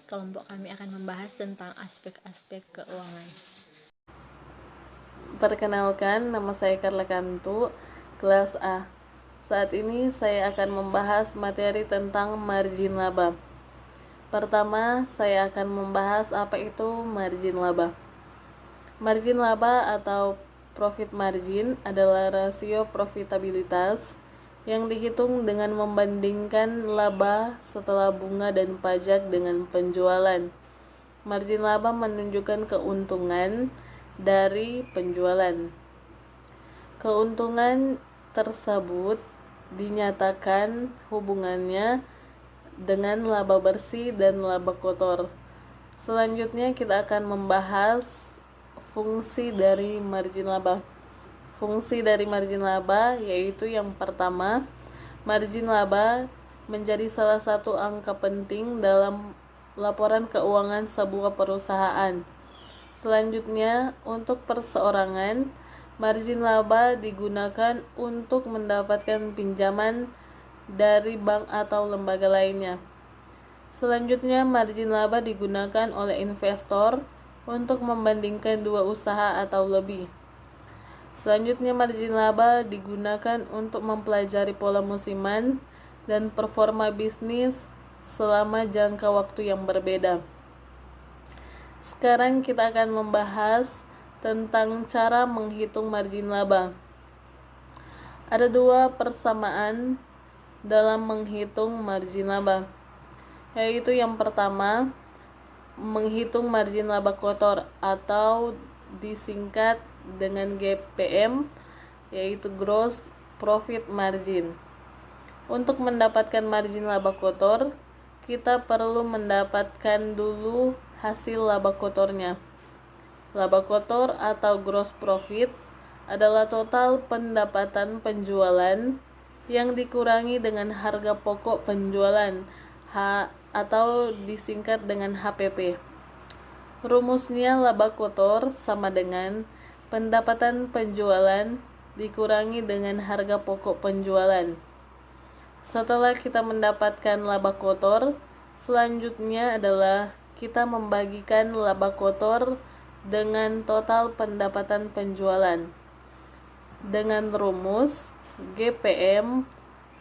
kelompok kami akan membahas tentang aspek-aspek keuangan. Perkenalkan, nama saya Carla Kantu, kelas A. Saat ini saya akan membahas materi tentang margin laba. Pertama, saya akan membahas apa itu margin laba. Margin laba atau profit margin adalah rasio profitabilitas yang dihitung dengan membandingkan laba setelah bunga dan pajak dengan penjualan. Margin laba menunjukkan keuntungan dari penjualan. Keuntungan tersebut dinyatakan hubungannya dengan laba bersih dan laba kotor. Selanjutnya kita akan membahas fungsi dari margin laba. Fungsi dari margin laba yaitu yang pertama, margin laba menjadi salah satu angka penting dalam laporan keuangan sebuah perusahaan. Selanjutnya, untuk perseorangan, margin laba digunakan untuk mendapatkan pinjaman dari bank atau lembaga lainnya. Selanjutnya, margin laba digunakan oleh investor untuk membandingkan dua usaha atau lebih. Selanjutnya, margin laba digunakan untuk mempelajari pola musiman dan performa bisnis selama jangka waktu yang berbeda. Sekarang kita akan membahas tentang cara menghitung margin laba. Ada dua persamaan dalam menghitung margin laba, yaitu yang pertama, menghitung margin laba kotor atau disingkat dengan GPM, yaitu gross profit margin. Untuk mendapatkan margin laba kotor, kita perlu mendapatkan dulu hasil laba kotornya. Laba kotor atau gross profit adalah total pendapatan penjualan yang dikurangi dengan harga pokok penjualan atau disingkat dengan HPP. Rumusnya laba kotor sama dengan pendapatan penjualan dikurangi dengan harga pokok penjualan. Setelah kita mendapatkan laba kotor, selanjutnya adalah kita membagikan laba kotor dengan total pendapatan penjualan. Dengan rumus GPM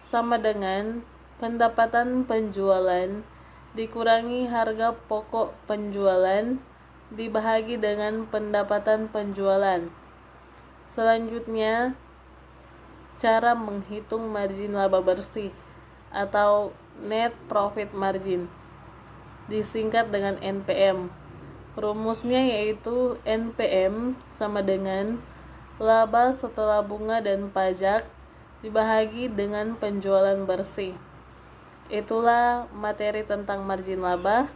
sama dengan pendapatan penjualan dikurangi harga pokok penjualan dibahagi dengan pendapatan penjualan. Selanjutnya, cara menghitung margin laba bersih atau net profit margin, disingkat dengan NPM. Rumusnya yaitu NPM sama dengan laba setelah bunga dan pajak dibahagi dengan penjualan bersih. Itulah materi tentang margin laba,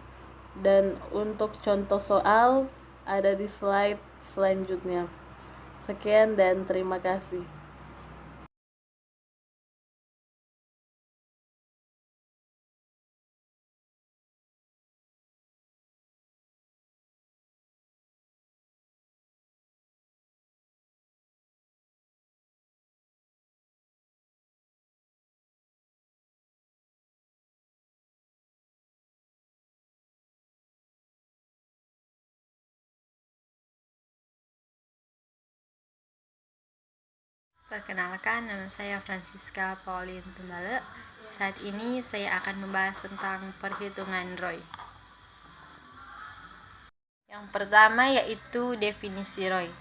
dan untuk contoh soal ada di slide selanjutnya. Sekian dan terima kasih. Perkenalkan, nama saya Francisca Pauline Tumbale. Saat ini saya akan membahas tentang perhitungan ROI. Yang pertama yaitu definisi ROI.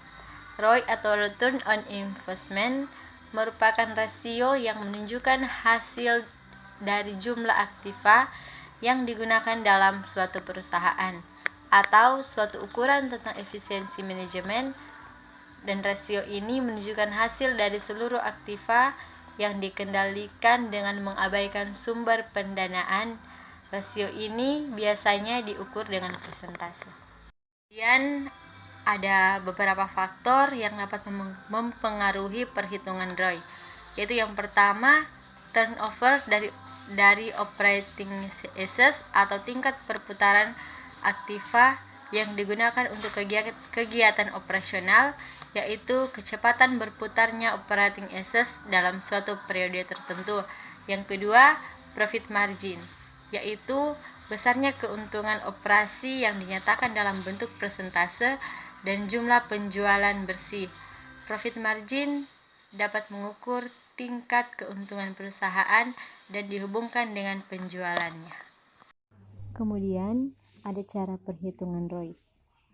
ROI atau Return on Investment merupakan rasio yang menunjukkan hasil dari jumlah aktiva yang digunakan dalam suatu perusahaan atau suatu ukuran tentang efisiensi manajemen, dan rasio ini menunjukkan hasil dari seluruh aktiva yang dikendalikan dengan mengabaikan sumber pendanaan. Rasio ini biasanya diukur dengan persentase. Kemudian ada beberapa faktor yang dapat mempengaruhi perhitungan ROI, yaitu yang pertama, turnover dari operating assets atau tingkat perputaran aktiva yang digunakan untuk kegiatan operasional, yaitu kecepatan berputarnya operating assets dalam suatu periode tertentu. Yang kedua, profit margin. yaitu besarnya keuntungan operasi yang dinyatakan dalam bentuk persentase dan jumlah penjualan bersih. Profit margin dapat mengukur tingkat keuntungan perusahaan dan dihubungkan dengan penjualannya. Kemudian, ada cara perhitungan ROI.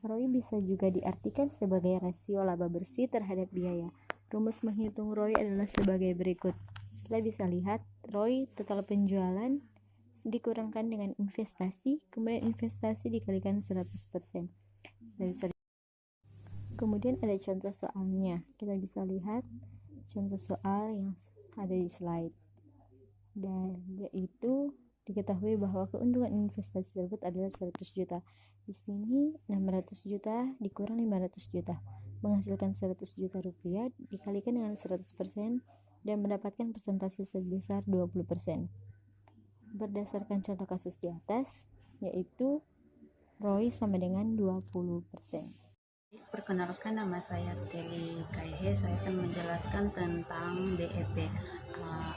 ROI bisa juga diartikan sebagai rasio laba bersih terhadap biaya. Rumus menghitung ROI adalah sebagai berikut. Kita bisa lihat ROI total penjualan dikurangkan dengan investasi, kemudian investasi dikalikan 100%. Kemudian ada contoh soalnya. Kita bisa lihat contoh soal yang ada di slide. Dan yaitu diketahui bahwa keuntungan investasi tersebut adalah 100 juta. Di sini 600 juta dikurang 500 juta, menghasilkan 100 juta rupiah dikalikan dengan 100% dan mendapatkan persentase sebesar 20%. Berdasarkan contoh kasus di atas, yaitu ROI sama dengan 20%. Perkenalkan, nama saya Steli Kaihe. Saya akan menjelaskan tentang BEP.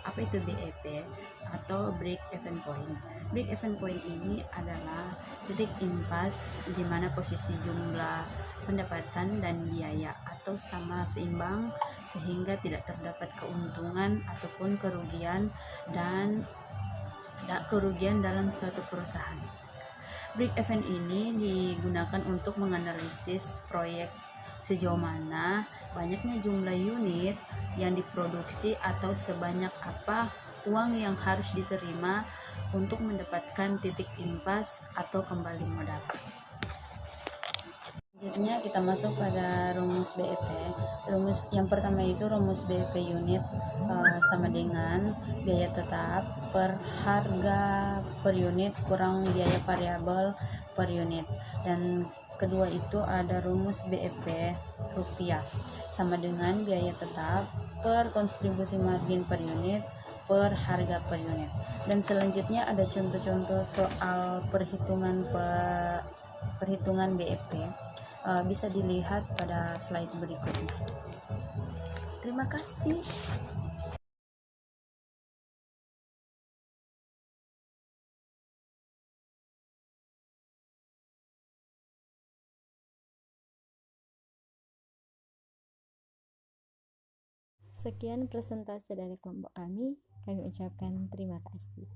Apa itu BEP atau break even point? Break even point ini adalah titik impas di mana posisi jumlah pendapatan dan biaya atau sama seimbang sehingga tidak terdapat keuntungan ataupun kerugian dalam suatu perusahaan. Break even ini digunakan untuk menganalisis proyek sejauh mana banyaknya jumlah unit yang diproduksi atau sebanyak apa uang yang harus diterima untuk mendapatkan titik impas atau kembali modal. Selanjutnya kita masuk pada rumus BEP. Rumus yang pertama itu rumus BEP unit sama dengan biaya tetap per harga per unit kurang biaya variabel per unit. Dan kedua itu ada rumus BEP rupiah sama dengan biaya tetap per kontribusi margin per unit per harga per unit. Dan selanjutnya ada contoh-contoh soal perhitungan BEP. Bisa dilihat pada slide berikutnya. Terima kasih. Sekian presentasi dari kelompok kami. Kami ucapkan terima kasih.